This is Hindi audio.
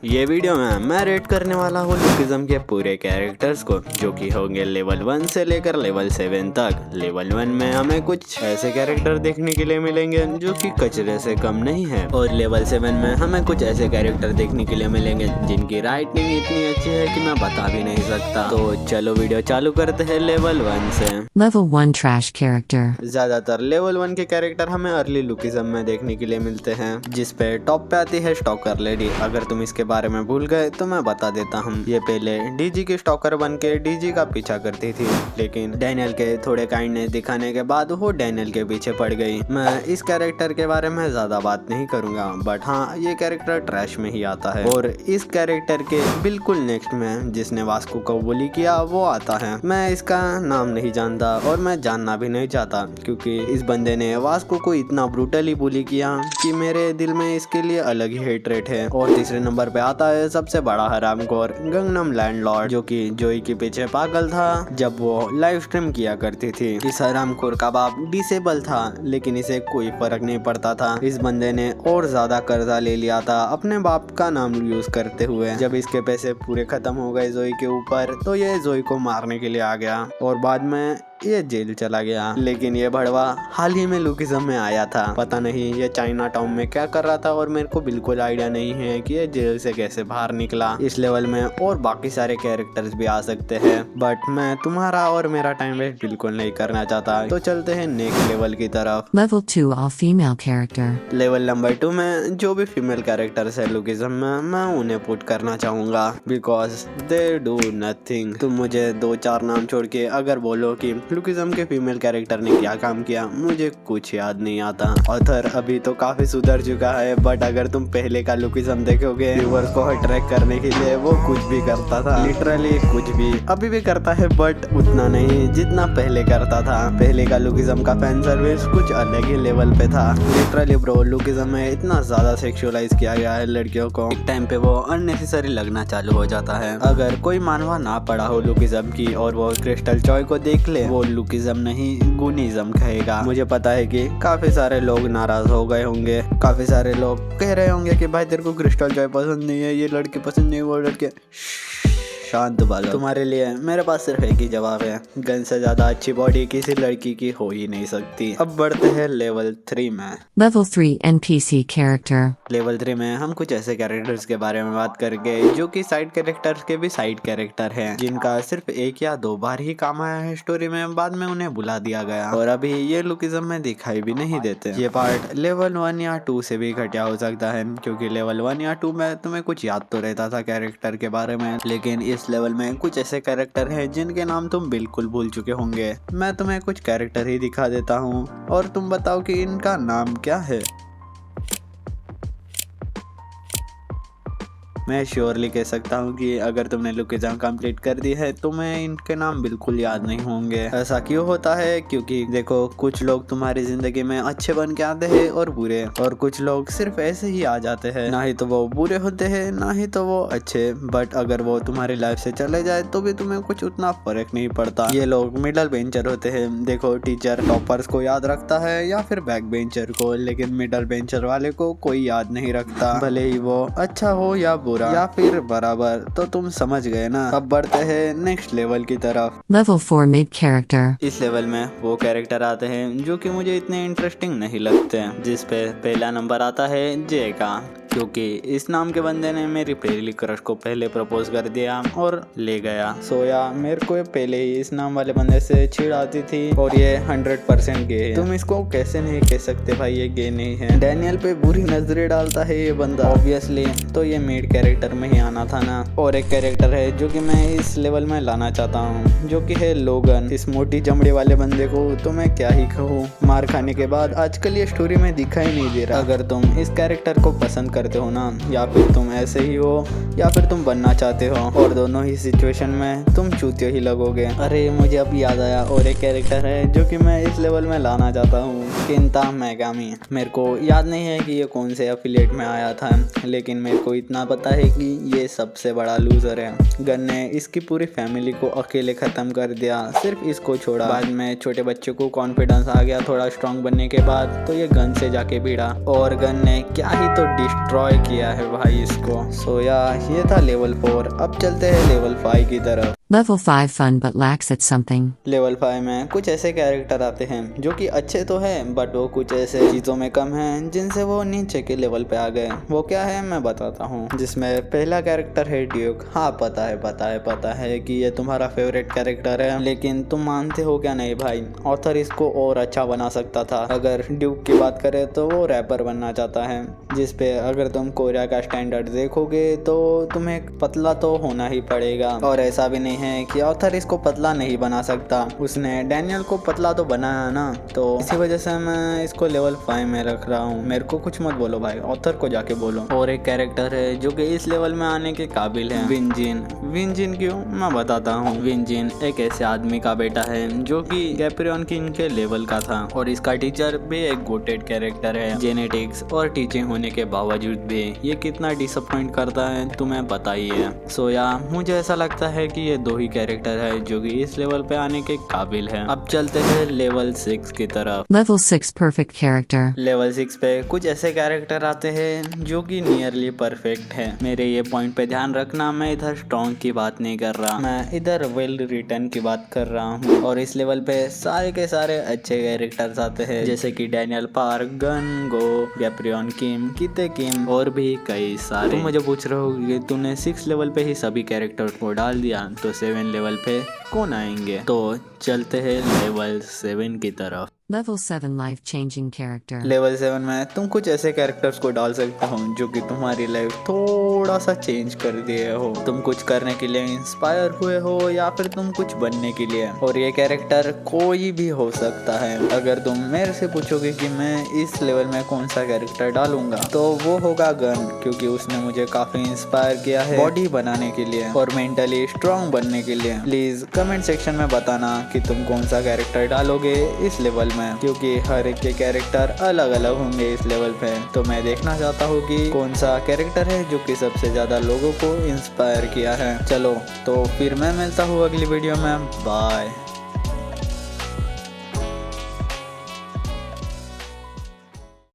ये वीडियो में मैं रेट करने वाला हूँ लुकिज्म के पूरे कैरेक्टर्स को, जो कि होंगे लेवल 1 से लेकर लेवल 7 तक। लेवल 1 में हमें कुछ ऐसे कैरेक्टर देखने के लिए मिलेंगे जो कि कचरे से कम नहीं है, और लेवल 7 में हमें कुछ ऐसे कैरेक्टर देखने के लिए मिलेंगे जिनकी राइटिंग इतनी अच्छी है कि मैं बता भी नहीं सकता। तो चलो वीडियो चालू करते हैं लेवल 1 से। Level 1 Trash Character. ज्यादातर लेवल 1 के कैरेक्टर हमें अर्ली लुकिज्म में देखने के लिए मिलते हैं, जिसपे टॉप पे आती है स्टॉकर लेडी। अगर तुम इसके बारे में भूल गए तो मैं बता देता हूँ। ये पहले डीजी की स्टॉकर बन के डीजी का पीछा करती थी, लेकिन डैनियल के थोड़े काइंडनेस दिखाने के बाद वो डैनियल के पीछे पड़ गई। मैं इस कैरेक्टर के बारे में ज्यादा बात नहीं करूंगा, बट हाँ, ये कैरेक्टर ट्रैश में ही आता है। और इस कैरेक्टर के बिल्कुल नेक्स्ट में जिसने वास्को को बुली किया वो आता है। मैं इसका नाम नहीं जानता और मैं जानना भी नहीं चाहता, क्योंकि इस बंदे ने वास्को को इतना ब्रूटली बुली किया कि मेरे दिल में इसके लिए अलग ही हेटरेट है। और तीसरे नंबर पे आता है सबसे बड़ा हरामखोर गंगनम लैंडलॉर्ड, जो कि जोई के पीछे पागल था जब वो लाइव स्ट्रीम किया करती थी। इस हरामखोर का बाप डिसेबल था, लेकिन इसे कोई फर्क नहीं पड़ता था। इस बंदे ने और ज्यादा कर्जा ले लिया था अपने बाप का नाम यूज करते हुए। जब इसके पैसे पूरे खत्म हो गए जोई के ऊपर, तो ये जोई को मारने के लिए आ गया और बाद में ये जेल चला गया। लेकिन ये भड़वा हाल ही में लुकिज्म में आया था। पता नहीं ये चाइना टाउन में क्या कर रहा था, और मेरे को बिल्कुल आइडिया नहीं है कि ये जेल से कैसे बाहर निकला। इस लेवल में और बाकी सारे कैरेक्टर्स भी आ सकते हैं, बट मैं तुम्हारा और मेरा टाइम वेस्ट बिल्कुल नहीं करना चाहता। तो चलते हैं नेक्स्ट लेवल की तरफ। Level 2 All Female Character. Level number 2 में जो भी फीमेल कैरेक्टर्स है लुकिज्म में, मैं उन्हें पुट करना चाहूंगा, बिकॉज दे डू नथिंग। तुम मुझे 2-4 नाम छोड़ के अगर बोलो कि लुकिज्म के फीमेल कैरेक्टर ने क्या काम किया, मुझे कुछ याद नहीं आता। ऑथर अभी तो काफी सुधर चुका है, बट अगर तुम पहले का लुकिज्म देखोगे, व्यूअर्स को अट्रैक्ट करने के लिए वो कुछ भी करता था, लिटरली कुछ भी। अभी भी करता है, बट उतना नहीं जितना पहले करता था। पहले का लुकिज्म का फैन सर्विस कुछ अलग ही लेवल पे था। लिटरली ब्रो, लुकिज्म में इतना ज्यादा सेक्सुअलाइज किया गया है लड़कियों को, एक टाइम पे वो अननेसेसरी लगना चालू हो जाता है। अगर कोई मानवा ना पड़ा हो लुकिज्म की और वो क्रिस्टल जॉय को देख ले, वो लुकिज्म नहीं गुनिज्म कहेगा। मुझे पता है कि काफी सारे लोग नाराज हो गए होंगे, काफी सारे लोग कह रहे होंगे कि भाई तेरे को क्रिस्टल जॉय पसंद नहीं है, ये लड़के पसंद नहीं, वो लड़के। शांत बालो, तुम्हारे लिए मेरे पास सिर्फ एक ही जवाब है, गन से ज्यादा अच्छी बॉडी किसी लड़की की हो ही नहीं सकती। अब बढ़ते हैं लेवल 3 में। Level 3 NPC Character. लेवल 3 में हम कुछ ऐसे कैरेक्टर्स के बारे में बात करेंगे जो कि साइड कैरेक्टर्स के भी साइड कैरेक्टर हैं, जिनका सिर्फ 1 या 2 बार ही काम आया है स्टोरी में, बाद में उन्हें बुला दिया गया और अभी ये लुकिज्म में दिखाई भी नहीं देते। ये पार्ट लेवल 1 या 2 से भी घटिया हो सकता है, क्योंकि लेवल 1 या 2 में तुम्हें कुछ याद तो रहता था कैरेक्टर के बारे में, लेकिन इस लेवल में कुछ ऐसे कैरेक्टर हैं जिनके नाम तुम बिल्कुल भूल चुके होंगे। मैं तुम्हें कुछ कैरेक्टर ही दिखा देता हूँ और तुम बताओ कि इनका नाम क्या है। मैं श्योरली कह सकता हूँ कि अगर तुमने लुकिज्म कंप्लीट कर दी है, तुम्हें इनके नाम बिल्कुल याद नहीं होंगे। ऐसा क्यों होता है? क्योंकि देखो, कुछ लोग तुम्हारी जिंदगी में अच्छे बन के आते हैं और बुरे, और कुछ लोग सिर्फ ऐसे ही आ जाते हैं। ना ही तो वो बुरे होते हैं, ना ही तो वो अच्छे, बट अगर वो तुम्हारी लाइफ से चले जाए तो भी तुम्हें कुछ उतना फर्क नहीं पड़ता। ये लोग मिडल बेंचर होते हैं। देखो, टीचर टॉपर्स को याद रखता है या फिर बैक बेंचर को, लेकिन मिडल बेंचर वाले को कोई याद नहीं रखता, भले ही वो अच्छा हो या बुरा या फिर बराबर। तो तुम समझ गए ना। अब बढ़ते हैं नेक्स्ट लेवल की तरफ। Level 4 Mid Character. इस लेवल में वो कैरेक्टर आते हैं जो कि मुझे इतने इंटरेस्टिंग नहीं लगते हैं, जिस पे पहला नंबर आता है जे का, क्योंकि इस नाम के बंदे ने मेरी पहली क्रश को पहले प्रपोज कर दिया और ले गया। सोया मेरे को पहले ही इस नाम वाले बंदे से चिढ़ आती थी, और ये 100% गे है। तुम इसको कैसे नहीं कह सकते भाई ये गे नहीं है। डैनियल पे बुरी नजरें डालता है ये बंदा, ऑब्वियसली तो ये मेड कैरेक्टर में ही आना था ना। और एक कैरेक्टर है जो कि मैं इस लेवल में लाना चाहता हूँ, जो कि है लोगन। इस मोटी चमड़ी वाले बंदे को तो मैं क्या ही कहूँ, मार खाने के बाद आजकल ये स्टोरी में दिखाई नहीं दे रहा। अगर तुम इस कैरेक्टर को पसंद करते हो ना, या फिर तुम ऐसे ही हो या फिर तुम बनना चाहते हो, और दोनों ही सिचुएशन में तुम चूतिया ही लगोगे। अरे मुझे अब याद आया, और एक कैरेक्टर है जो कि मैं इस लेवल में लाना चाहता हूँ, किंता मेगामी। मेरे को याद नहीं है कि ये कौन से एफिलिएट में आया था, लेकिन मेरे को इतना पता है कि ये सबसे बड़ा लूजर है। गन ने इसकी पूरी फैमिली को अकेले खत्म कर दिया, सिर्फ इसको छोड़ा। बाद में छोटे बच्चे को कॉन्फिडेंस आ गया थोड़ा स्ट्रांग बनने के बाद, तो ये गन से जाके भिड़ा, और गन ने क्या ही तो डिस्ट्रॉय किया है भाई इसको। सो ये था लेवल 4। अब चलते हैं लेवल 5 की तरफ। Level 5 fun but lacks at something. Level 5 में कुछ ऐसे कैरेक्टर आते हैं जो कि अच्छे तो हैं बट वो कुछ ऐसे चीज़ों में कम हैं जिनसे वो नीचे के लेवल पे आ गए। वो क्या है मैं बताता हूँ। जिसमें पहला कैरेक्टर है ड्यूक। हाँ पता है कि ये तुम्हारा फेवरेट कैरेक्टर है, लेकिन तुम मानते हो क्या नहीं भाई, ऑथर इसको और अच्छा बना सकता था। अगर ड्यूक की बात करें तो वो रैपर बनना चाहता है, जिसपे अगर तुम कोरिया का स्टैंडर्ड देखोगे तो तुम्हें पतला तो होना ही पड़ेगा। और ऐसा भी नहीं है कि ऑथर इसको पतला नहीं बना सकता, उसने डैनियल को पतला तो बनाया ना। तो इसी वजह से मैं इसको लेवल 5 में रख रहा हूँ। मेरे को कुछ मत बोलो भाई, ऑथर को जाके बोलो। और एक कैरेक्टर है जो कि इस लेवल में आने के काबिल है, विनजिन। विनजिन क्यों मैं बताता हूँ। विनजिन एक ऐसे आदमी का बेटा है जो कि गैप्रियन किंग के लेवल का था, और इसका टीचर भी एक गोटेड कैरेक्टर है। जेनेटिक्स और टीचिंग होने के बावजूद भी ये कितना डिसअपॉइंट करता है तुम्हें पता ही है। सो मुझे ऐसा लगता है कि ये दो ही कैरेक्टर है जो कि इस लेवल पे आने के काबिल है। अब चलते हैं लेवल 6 की तरफ। Level 6 perfect character. लेवल 6 पे कुछ ऐसे कैरेक्टर आते हैं जो कि नियरली परफेक्ट है। मेरे ये पॉइंट पे ध्यान रखना, मैं इधर स्ट्रॉन्ग की बात नहीं कर रहा, मैं इधर वेल रिटर्न की बात कर रहा हूँ। और इस लेवल पे सारे के सारे अच्छे कैरेक्टर्स आते हैं, जैसे कि डैनियल पार्क, गन गो, गैप्रियन किम, किते किम और भी कई सारे। तुम मुझे पूछ रहे हो कि तूने 6 लेवल पे ही सभी कैरेक्टर को डाल दिया तो 7 लेवल पे कौन आएंगे। तो चलते हैं लेवल 7 की तरफ। Level 7 life changing character. Level 7 में तुम कुछ ऐसे कैरेक्टर्स को डाल सकते हो जो कि तुम्हारी लाइफ थोड़ा सा चेंज कर दिए हो। तुम कुछ करने के लिए इंस्पायर हुए हो या फिर तुम कुछ बनने के लिए। और ये कैरेक्टर कोई भी हो सकता है। अगर तुम मेरे से पूछोगे कि मैं इस लेवल में कौन सा कैरेक्टर डालूंगा तो वो होगा गन, क्योंकि उसने मुझे काफी इंस्पायर किया है बॉडी बनाने के लिए और मेंटली स्ट्रांग बनने के लिए। प्लीज कमेंट सेक्शन में बताना कि तुम कौन सा कैरेक्टर डालोगे इस लेवल में, क्योंकि हर एक के कैरेक्टर अलग अलग होंगे इस लेवल पे। तो मैं देखना चाहता हूँ कि कौन सा कैरेक्टर है जो कि सबसे ज्यादा लोगों को इंस्पायर किया है। चलो तो फिर मैं मिलता हूँ अगली वीडियो में। बाय।